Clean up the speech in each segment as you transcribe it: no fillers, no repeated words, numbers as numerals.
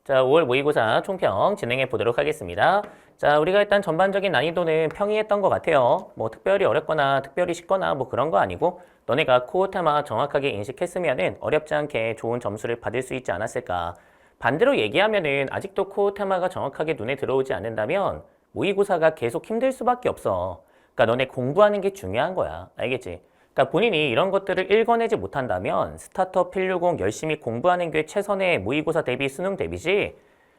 자, 5월 모의고사 총평 진행해 보도록 하겠습니다. 자, 우리가 일단 전반적인 난이도는 평이했던 것 같아요. 뭐 특별히 어렵거나 특별히 쉽거나 뭐 그런 거 아니고 너네가 코어 테마 정확하게 인식했으면은 어렵지 않게 좋은 점수를 받을 수 있지 않았을까. 반대로 얘기하면은 아직도 코어 테마가 정확하게 눈에 들어오지 않는다면 모의고사가 계속 힘들 수밖에 없어. 그러니까 너네 공부하는 게 중요한 거야. 알겠지? 그러니까 본인이 이런 것들을 읽어내지 못한다면 스타터 필60 열심히 공부하는 게 최선의 모의고사 대비 수능 대비지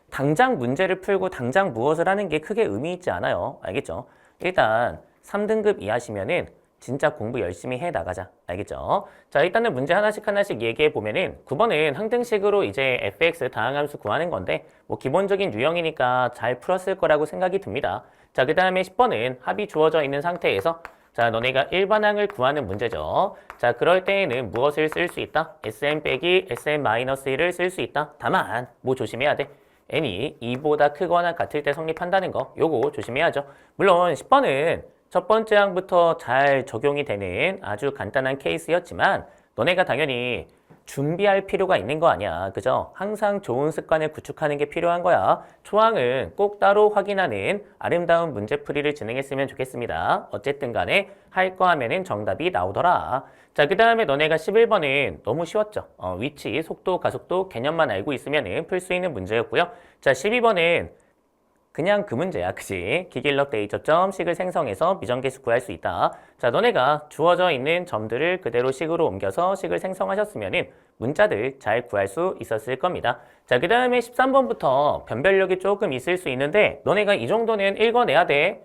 당장 문제를 풀고 당장 무엇을 하는 게 크게 의미 있지 않아요. 알겠죠? 일단 3등급 이하시면은 진짜 공부 열심히 해 나가자. 알겠죠? 자, 일단은 문제 하나씩 얘기해 보면은 9번은 항등식으로 이제 fx 다항함수 구하는 건데 뭐 기본적인 유형이니까 잘 풀었을 거라고 생각이 듭니다. 자, 그 다음에 10번은 합이 주어져 있는 상태에서 자, 너네가 일반항을 구하는 문제죠. 자, 그럴 때에는 무엇을 쓸 수 있다? sm 빼기 sm-1을 쓸 수 있다. 다만 뭐 조심해야 돼? n이 2보다 크거나 같을 때 성립한다는 거. 요거 조심해야죠. 물론 10번은 첫 번째 항부터 잘 적용이 되는 아주 간단한 케이스였지만 너네가 당연히 준비할 필요가 있는 거 아니야. 그죠? 항상 좋은 습관을 구축하는 게 필요한 거야. 초항은 꼭 따로 확인하는 아름다운 문제풀이를 진행했으면 좋겠습니다. 어쨌든 간에 할 거 하면은 정답이 나오더라. 자, 그 다음에 너네가 11번은 너무 쉬웠죠. 위치, 속도, 가속도 개념만 알고 있으면은 풀 수 있는 문제였고요. 자, 12번은 그냥 그 문제야, 그지? 기길력 데이터점 식을 생성해서 미정계수 구할 수 있다. 자, 너네가 주어져 있는 점들을 그대로 식으로 옮겨서 식을 생성하셨으면 문자들 잘 구할 수 있었을 겁니다. 자, 그 다음에 13번부터 변별력이 조금 있을 수 있는데 너네가 이 정도는 읽어내야 돼.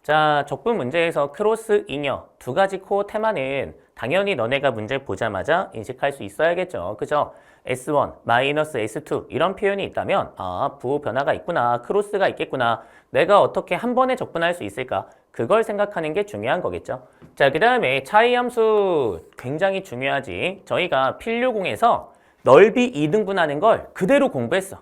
자, 적분 문제에서 크로스 잉여 두 가지 코어 테마는 당연히 너네가 문제 보자마자 인식할 수 있어야겠죠. 그죠? S1, 마이너스 S2 이런 표현이 있다면 아, 부호 변화가 있구나. 크로스가 있겠구나. 내가 어떻게 한 번에 적분할 수 있을까? 그걸 생각하는 게 중요한 거겠죠. 자, 그 다음에 차이 함수 굉장히 중요하지. 저희가 필60에서 넓이 2등분하는 걸 그대로 공부했어.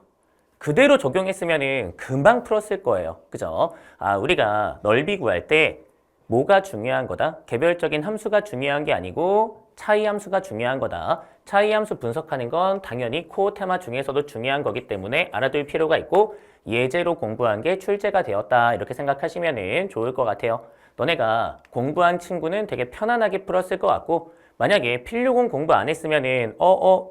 그대로 적용했으면 금방 풀었을 거예요. 그죠? 아, 우리가 넓이 구할 때 뭐가 중요한 거다? 개별적인 함수가 중요한 게 아니고 차이 함수가 중요한 거다. 차이 함수 분석하는 건 당연히 코어 테마 중에서도 중요한 거기 때문에 알아둘 필요가 있고 예제로 공부한 게 출제가 되었다. 이렇게 생각하시면 좋을 것 같아요. 너네가 공부한 친구는 되게 편안하게 풀었을 것 같고 만약에 필60 공부 안 했으면은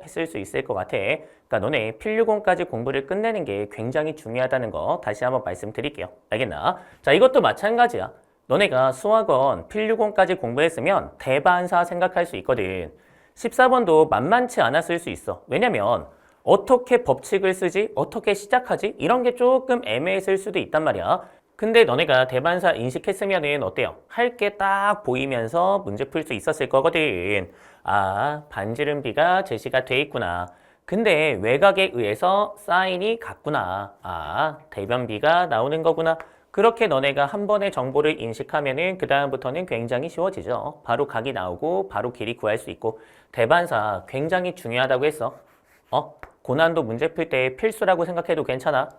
했을 수 있을 것 같아. 그러니까 너네 필60까지 공부를 끝내는 게 굉장히 중요하다는 거 다시 한번 말씀드릴게요. 알겠나? 자, 이것도 마찬가지야. 너네가 수학원 필60까지 공부했으면 대반사 생각할 수 있거든. 14번도 만만치 않았을 수 있어. 왜냐면 어떻게 법칙을 쓰지? 어떻게 시작하지? 이런 게 조금 애매했을 수도 있단 말이야. 근데 너네가 대반사 인식했으면은 어때요? 할 게 딱 보이면서 문제 풀 수 있었을 거거든. 아, 반지름비가 제시가 돼 있구나. 근데 외곽에 의해서 사인이 같구나. 아, 대변비가 나오는 거구나. 그렇게 너네가 한 번의 정보를 인식하면은 그 다음부터는 굉장히 쉬워지죠. 바로 각이 나오고 바로 길이 구할 수 있고 대반사 굉장히 중요하다고 했어. 고난도 문제 풀 때 필수라고 생각해도 괜찮아.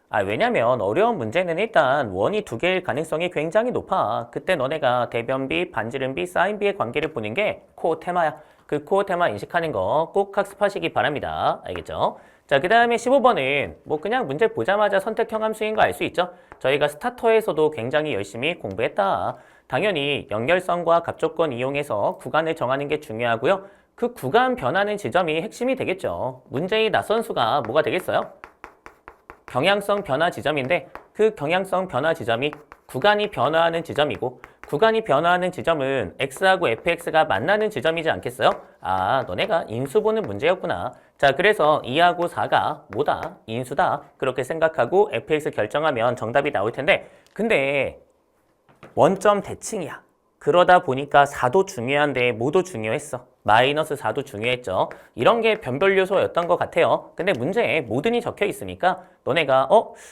아, 왜냐면 어려운 문제는 일단 원이 두 개일 가능성이 굉장히 높아. 그때 너네가 대변비, 반지름비, 사인비의 관계를 보는 게 코어 테마야. 그 코어 테마 인식하는 거 꼭 학습하시기 바랍니다. 알겠죠? 자, 그 다음에 15번은 뭐 그냥 문제 보자마자 선택형 함수인 거 알 수 있죠? 저희가 스타터에서도 굉장히 열심히 공부했다. 당연히 연결성과 갑조건 이용해서 구간을 정하는 게 중요하고요. 그 구간 변하는 지점이 핵심이 되겠죠. 문제의 낯선수가 뭐가 되겠어요? 경향성 변화 지점인데 그 경향성 변화 지점이 구간이 변화하는 지점이고 구간이 변화하는 지점은 x하고 fx가 만나는 지점이지 않겠어요? 아, 너네가 인수 보는 문제였구나. 자, 그래서 2하고 4가 뭐다? 인수다. 그렇게 생각하고 fx 결정하면 정답이 나올 텐데 근데 원점 대칭이야. 그러다 보니까 4도 중요한데 뭐도 중요했어. 마이너스 4도 중요했죠. 이런 게 변별 요소였던 것 같아요. 근데 문제에 모든이 적혀 있으니까 너네가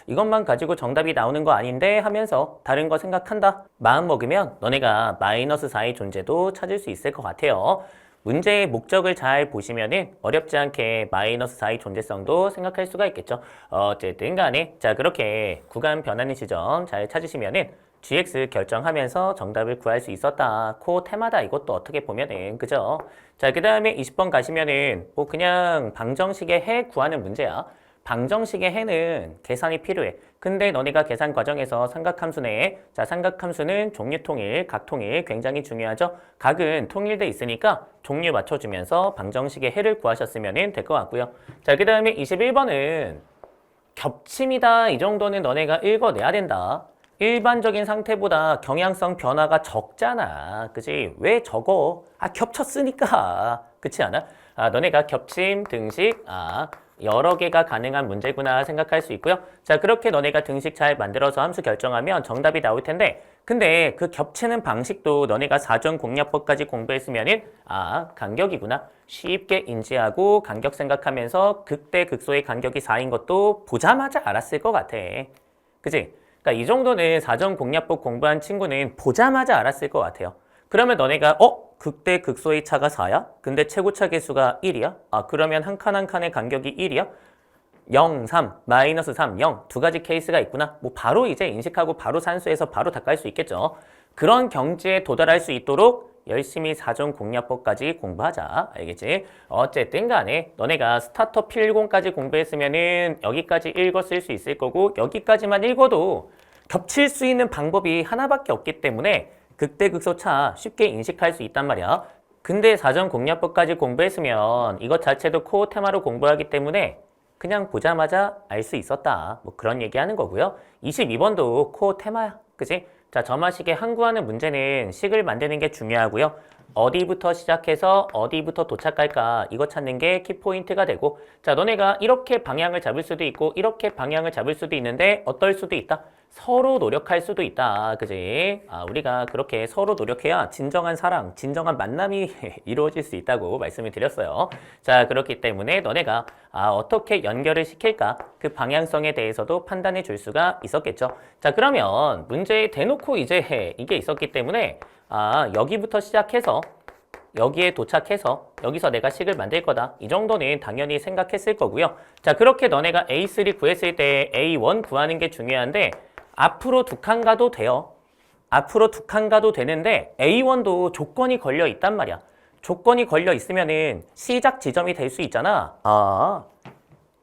이것만 가지고 정답이 나오는 거 아닌데 하면서 다른 거 생각한다. 마음 먹으면 너네가 마이너스 4의 존재도 찾을 수 있을 것 같아요. 문제의 목적을 잘 보시면은 어렵지 않게 마이너스 4의 존재성도 생각할 수가 있겠죠. 어쨌든 간에 자, 그렇게 구간 변하는 지점 잘 찾으시면은 GX 결정하면서 정답을 구할 수 있었다. 코어 테마다 이것도 어떻게 보면은 그죠? 자, 그 다음에 20번 가시면은 뭐 그냥 방정식의 해 구하는 문제야. 방정식의 해는 계산이 필요해. 근데 너네가 계산 과정에서 삼각함수 내에 자 삼각함수는 종류 통일, 각 통일 굉장히 중요하죠. 각은 통일돼 있으니까 종류 맞춰주면서 방정식의 해를 구하셨으면 될 것 같고요. 자, 그 다음에 21번은 겹침이다. 이 정도는 너네가 읽어내야 된다. 일반적인 상태보다 경향성 변화가 적잖아. 그지? 왜 적어? 겹쳤으니까. 그렇지 않아? 너네가 겹침, 등식, 여러 개가 가능한 문제구나 생각할 수 있고요. 자, 그렇게 너네가 등식 잘 만들어서 함수 결정하면 정답이 나올 텐데, 근데 그 겹치는 방식도 너네가 사전 공략법까지 공부했으면은 간격이구나. 쉽게 인지하고 간격 생각하면서 극대 극소의 간격이 4인 것도 보자마자 알았을 것 같아. 그지? 그러니까 이 정도는 사전 공략법 공부한 친구는 보자마자 알았을 것 같아요. 그러면 너네가 극대 극소의 차가 4야? 근데 최고차 계수가 1이야? 그러면 한 칸 한 칸의 간격이 1이야? 0, 3, 마이너스 3, 0 두 가지 케이스가 있구나. 뭐 바로 이제 인식하고 바로 산수해서 바로 닦을 수 있겠죠. 그런 경지에 도달할 수 있도록 열심히 사전 공략법까지 공부하자. 알겠지? 어쨌든 간에 너네가 스타터 P10까지 공부했으면은 여기까지 읽어 쓸 수 있을 거고 여기까지만 읽어도 겹칠 수 있는 방법이 하나밖에 없기 때문에 극대극소차 쉽게 인식할 수 있단 말이야. 근데 사전 공략법까지 공부했으면 이것 자체도 코어 테마로 공부하기 때문에 그냥 보자마자 알 수 있었다. 뭐 그런 얘기하는 거고요. 22번도 코어 테마야. 그치? 자, 점화식의 항구하는 문제는 식을 만드는 게 중요하고요. 어디부터 시작해서 어디부터 도착할까 이거 찾는 게 키포인트가 되고 자, 너네가 이렇게 방향을 잡을 수도 있고 이렇게 방향을 잡을 수도 있는데 어떨 수도 있다. 서로 노력할 수도 있다. 그지? 우리가 그렇게 서로 노력해야 진정한 사랑, 진정한 만남이 이루어질 수 있다고 말씀을 드렸어요. 자, 그렇기 때문에 너네가 어떻게 연결을 시킬까? 그 방향성에 대해서도 판단해 줄 수가 있었겠죠. 자, 그러면 문제에 대놓고 이제 이게 있었기 때문에 여기부터 시작해서 여기에 도착해서 여기서 내가 식을 만들 거다. 이 정도는 당연히 생각했을 거고요. 자, 그렇게 너네가 A3 구했을 때 A1 구하는 게 중요한데 앞으로 두 칸 가도 돼요. 앞으로 두 칸 가도 되는데 A1도 조건이 걸려 있단 말이야. 조건이 걸려 있으면은 시작 지점이 될 수 있잖아.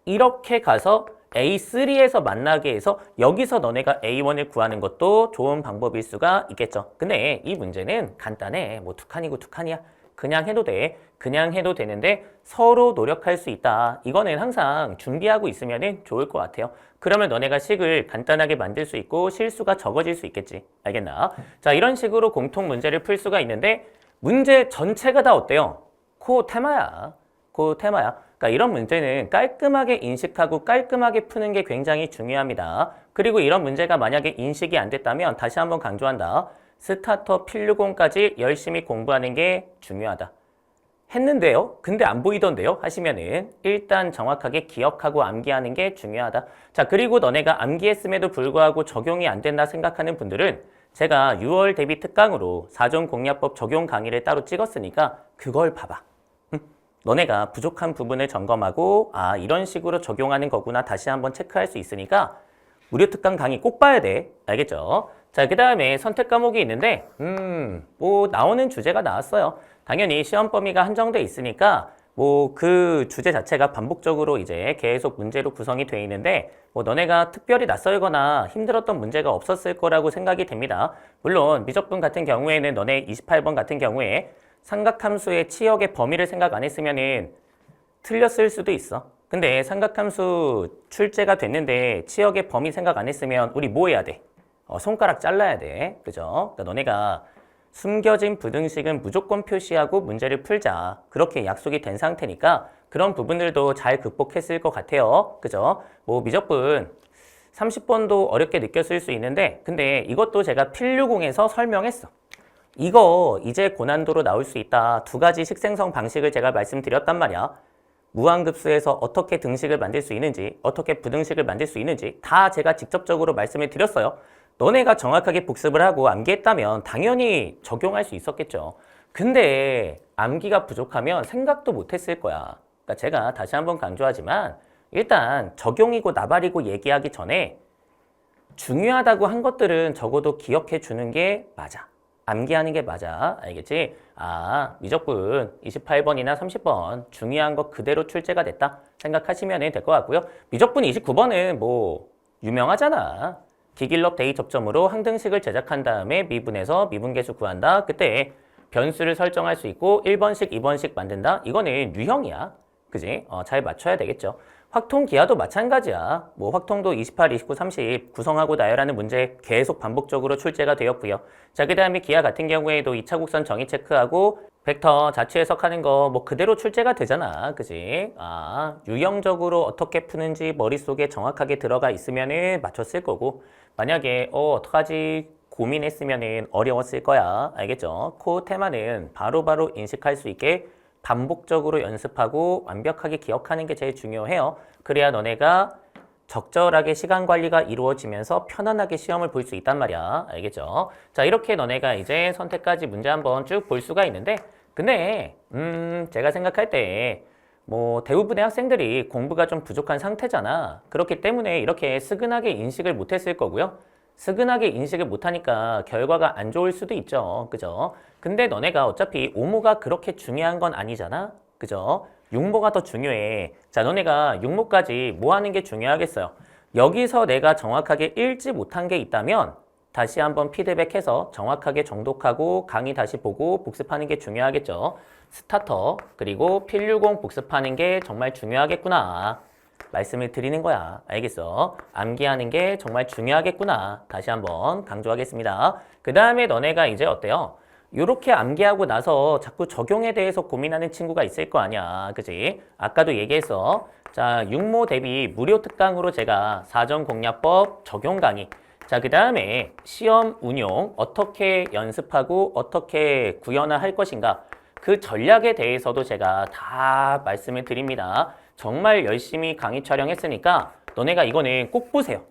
이렇게 가서 A3에서 만나게 해서 여기서 너네가 A1을 구하는 것도 좋은 방법일 수가 있겠죠. 근데 이 문제는 간단해. 뭐 두 칸이고 두 칸이야. 그냥 해도 돼. 그냥 해도 되는데 서로 노력할 수 있다. 이거는 항상 준비하고 있으면 좋을 것 같아요. 그러면 너네가 식을 간단하게 만들 수 있고 실수가 적어질 수 있겠지. 알겠나? 자, 이런 식으로 공통 문제를 풀 수가 있는데 문제 전체가 다 어때요? 코어 테마야. 코어 테마야. 그러니까 이런 문제는 깔끔하게 인식하고 깔끔하게 푸는 게 굉장히 중요합니다. 그리고 이런 문제가 만약에 인식이 안 됐다면 다시 한번 강조한다. 스타터 필60까지 열심히 공부하는 게 중요하다. 했는데요? 근데 안 보이던데요? 하시면은 일단 정확하게 기억하고 암기하는 게 중요하다. 자, 그리고 너네가 암기했음에도 불구하고 적용이 안 된다 생각하는 분들은 제가 6월 대비 특강으로 사전 공략법 적용 강의를 따로 찍었으니까 그걸 봐봐. 너네가 부족한 부분을 점검하고 이런 식으로 적용하는 거구나 다시 한번 체크할 수 있으니까 무료 특강 강의 꼭 봐야 돼. 알겠죠? 자, 그 다음에 선택 과목이 있는데 뭐 나오는 주제가 나왔어요. 당연히 시험 범위가 한정돼 있으니까 뭐 그 주제 자체가 반복적으로 이제 계속 문제로 구성이 돼 있는데 뭐 너네가 특별히 낯설거나 힘들었던 문제가 없었을 거라고 생각이 됩니다. 물론 미적분 같은 경우에는 너네 28번 같은 경우에 삼각함수의 치역의 범위를 생각 안 했으면은 틀렸을 수도 있어. 근데 삼각함수 출제가 됐는데 치역의 범위 생각 안 했으면 우리 뭐 해야 돼? 손가락 잘라야 돼. 그죠? 그러니까 너네가 숨겨진 부등식은 무조건 표시하고 문제를 풀자. 그렇게 약속이 된 상태니까 그런 부분들도 잘 극복했을 것 같아요. 그죠? 뭐 미적분 30번도 어렵게 느꼈을 수 있는데 근데 이것도 제가 필60에서 설명했어. 이거 이제 고난도로 나올 수 있다. 두 가지 식생성 방식을 제가 말씀드렸단 말이야. 무한급수에서 어떻게 등식을 만들 수 있는지, 어떻게 부등식을 만들 수 있는지 다 제가 직접적으로 말씀을 드렸어요. 너네가 정확하게 복습을 하고 암기했다면 당연히 적용할 수 있었겠죠. 근데 암기가 부족하면 생각도 못했을 거야. 그러니까 제가 다시 한번 강조하지만 일단 적용이고 나발이고 얘기하기 전에 중요하다고 한 것들은 적어도 기억해 주는 게 맞아. 암기하는 게 맞아. 알겠지? 아, 미적분 28번이나 30번 중요한 거 그대로 출제가 됐다 생각하시면 될 것 같고요. 미적분 29번은 뭐 유명하잖아. 기길럽 대입 접점으로 항등식을 제작한 다음에 미분해서 미분계수 구한다. 그때 변수를 설정할 수 있고 1번씩, 2번씩 만든다. 이거는 유형이야. 그지? 잘 맞춰야 되겠죠. 확통 기하도 마찬가지야. 뭐 확통도 28, 29, 30 구성하고 나열하는 문제 계속 반복적으로 출제가 되었고요. 자, 그 다음에 기하 같은 경우에도 2차 곡선 정의 체크하고 벡터 자취 해석하는 거 뭐 그대로 출제가 되잖아. 그지? 아, 유형적으로 어떻게 푸는지 머릿속에 정확하게 들어가 있으면은 맞췄을 거고 만약에 어떡하지 고민했으면은 어려웠을 거야. 알겠죠? 그 테마는 바로바로 인식할 수 있게 반복적으로 연습하고 완벽하게 기억하는 게 제일 중요해요. 그래야 너네가 적절하게 시간 관리가 이루어지면서 편안하게 시험을 볼 수 있단 말이야. 알겠죠? 자, 이렇게 너네가 이제 선택까지 문제 한번 쭉 볼 수가 있는데 근데 제가 생각할 때 뭐 대부분의 학생들이 공부가 좀 부족한 상태잖아. 그렇기 때문에 이렇게 스근하게 인식을 못했을 거고요. 스근하게 인식을 못하니까 결과가 안 좋을 수도 있죠. 그죠? 근데 너네가 어차피 오모가 그렇게 중요한 건 아니잖아. 그죠? 육모가 더 중요해. 자, 너네가 육모까지 뭐 하는 게 중요하겠어요? 여기서 내가 정확하게 읽지 못한 게 있다면 다시 한번 피드백해서 정확하게 정독하고 강의 다시 보고 복습하는 게 중요하겠죠. 스타터 그리고 필유공 복습하는 게 정말 중요하겠구나. 말씀을 드리는 거야. 알겠어? 암기하는 게 정말 중요하겠구나. 다시 한번 강조하겠습니다. 그 다음에 너네가 이제 어때요? 요렇게 암기하고 나서 자꾸 적용에 대해서 고민하는 친구가 있을 거 아니야. 그지? 아까도 얘기했어. 자, 육모 대비 무료 특강으로 제가 사전공략법 적용 강의. 자, 그 다음에 시험 운용 어떻게 연습하고 어떻게 구현할 것인가. 그 전략에 대해서도 제가 다 말씀을 드립니다. 정말 열심히 강의 촬영했으니까 너네가 이거는 꼭 보세요.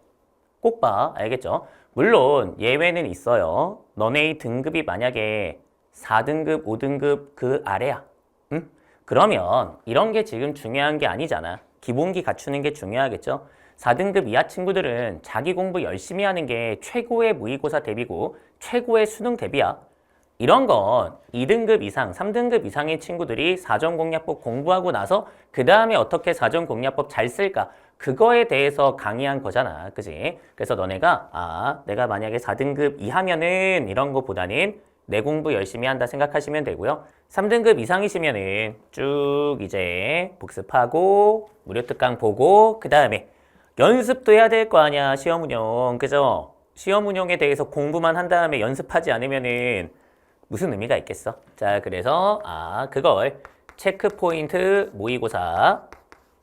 꼭 봐. 알겠죠? 물론 예외는 있어요. 너네의 등급이 만약에 4등급, 5등급 그 아래야. 응? 그러면 이런 게 지금 중요한 게 아니잖아. 기본기 갖추는 게 중요하겠죠? 4등급 이하 친구들은 자기 공부 열심히 하는 게 최고의 모의고사 대비고 최고의 수능 대비야. 이런 건 2등급 이상, 3등급 이상의 친구들이 사전공략법 공부하고 나서 그 다음에 어떻게 사전공략법 잘 쓸까? 그거에 대해서 강의한 거잖아. 그지? 그래서 너네가 내가 만약에 4등급 이하면은 이런 거보다는 내 공부 열심히 한다 생각하시면 되고요. 3등급 이상이시면은 쭉 이제 복습하고 무료 특강 보고 그 다음에 연습도 해야 될 거 아니야. 시험 운용. 그죠? 시험 운용에 대해서 공부만 한 다음에 연습하지 않으면은 무슨 의미가 있겠어? 자, 그래서 그걸 체크포인트 모의고사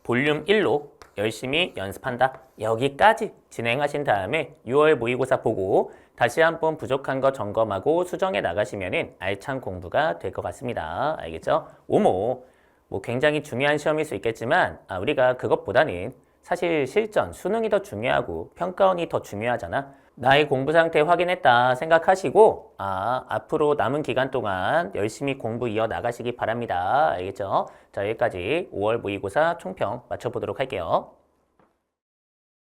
볼륨 1로 열심히 연습한다. 여기까지 진행하신 다음에 6월 모의고사 보고 다시 한번 부족한 거 점검하고 수정해 나가시면은 알찬 공부가 될 것 같습니다. 알겠죠? 오모 뭐 굉장히 중요한 시험일 수 있겠지만 우리가 그것보다는 사실 실전, 수능이 더 중요하고 평가원이 더 중요하잖아. 나의 공부 상태 확인했다 생각하시고 앞으로 남은 기간 동안 열심히 공부 이어 나가시기 바랍니다. 알겠죠? 자, 여기까지 5월 모의고사 총평 맞춰보도록 할게요.